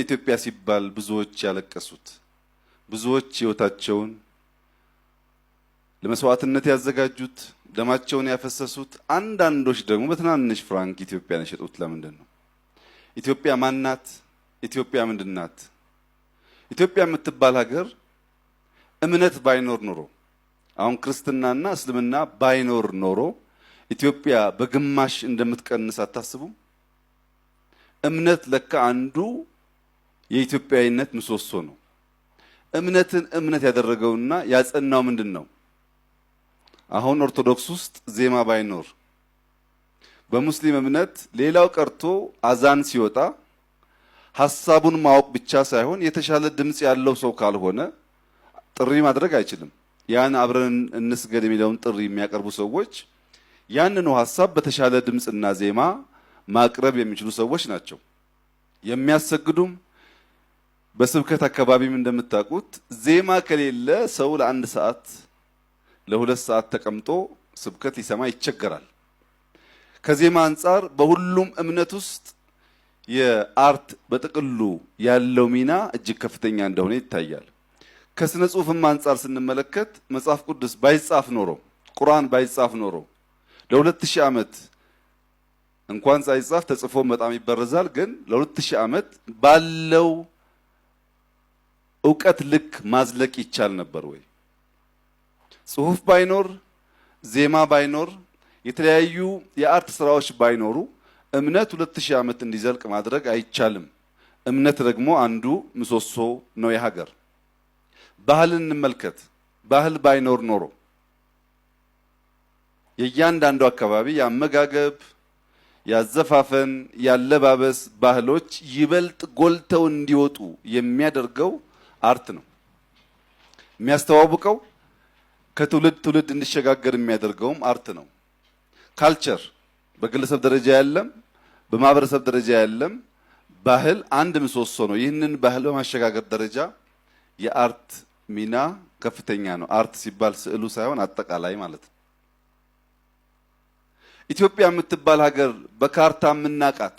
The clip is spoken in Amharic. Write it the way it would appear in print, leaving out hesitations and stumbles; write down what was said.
ኢትዮጵያ ሲባል ብዙዎች ያለቀሱት ብዙዎች ሕይወታቸውን ለመስዋዕትነት ያዘጋጁት ደማቸውን ያፈሰሱት አንዳንዶች ደግሞ በትናንሽ ፍራንክ ኢትዮጵያን የሸጡት ለምንድን ነው? ኢትዮጵያ ማናት? ኢትዮጵያ ምንድናት? ኢትዮጵያ የምትባል ሀገር እምነት ባይኖር ኖሮ አሁን ክርስትናና እስልምና ባይኖር ኖሮ ኢትዮጵያ በግማሽ እንደምትቀንስ አታስቡም? እምነት ለካ አንዱ የኢትዮጵያዊነት ምሰሶ ነው። እምነትን እምነት ያደረገውና ያጸናው ምንድነው? አሁን ኦርቶዶክስ ውስጥ ዜማ ባይኖር በሙስሊም እምነት ሌላው ቀርቶ አዛን ሲወጣ ሐሳቡን ማወቅ ብቻ ሳይሆን የተሻለ ድምጽ ያለው ሰው ካልሆነ ጥሪ ማድረግ አይችልም። ያን አብረን እንስገድ የሚለውን ጥሪ የሚያቀርቡ ሰዎች ያንኑ ሐሳብ በተሻለ ድምጽና ዜማ ማቅረብ የሚችሉ ሰዎች ናቸው። የሚያሰግዱም በስብከት አካባቢም እንደምታውቁት ዜማ ከሌለ ሰው ለአንድ ሰዓት ለሁለት ሰዓት ተቀምጦ ስብከት ሊሰማ ይቸገራል። ከዜማ አንጻር በሁሉም እምነት ውስጥ የአርት በጥቅሉ ያለው ሚና እጅግ ከፍተኛ እንደሆነ ይታያል። ከስነ ጽሁፍም አንጻር ስንመለከት መጽሐፍ ቅዱስ ባይጻፍ ኖሮ ቁርአን ባይጻፍ ኖሮ ለ2000 ዓመት እንኳን ሳይጻፍ ተጽፎ በጣም ይበረዛል። ግን ለ2000 ዓመት ባለው ዕውቀት ልክ ማዝለቅ ይቻል ነበር ወይ? ጽሁፍ ባይኖር ዜማ ባይኖር የተለያዩ የአርት ስራዎች ባይኖሩ እምነት 2000 ዓመት እንዲዘልቅ ማድረግ አይቻልም። እምነት ደግሞ አንዱ ምሰሶ ነው የሀገር። ባህልን እንመልከት። ባህል ባይኖር ኖሮ የእያንዳንዱ አካባቢ ያመጋገብ፣ ያዘፋፈን፣ ያለባበስ ባህሎች ይበልጥ ጎልተው እንዲወጡ የሚያደርገው አርት ነው። የሚያስተዋውቀው ከትውልድ ትውልድ እንዲሸጋገር የሚያደርገውም አርት ነው። ካልቸር በግለሰብ ደረጃ ያለም በማህበረሰብ ደረጃ ያለም ባህል አንድ ምሰሶ ነው። ይህንን ባህል በማሸጋገር ደረጃ የአርት ሚና ከፍተኛ ነው። አርት ሲባል ስዕሉ ሳይሆን አጠቃላይ ማለት ነው። ኢትዮጵያ የምትባል ሀገር በካርታ የምናቃት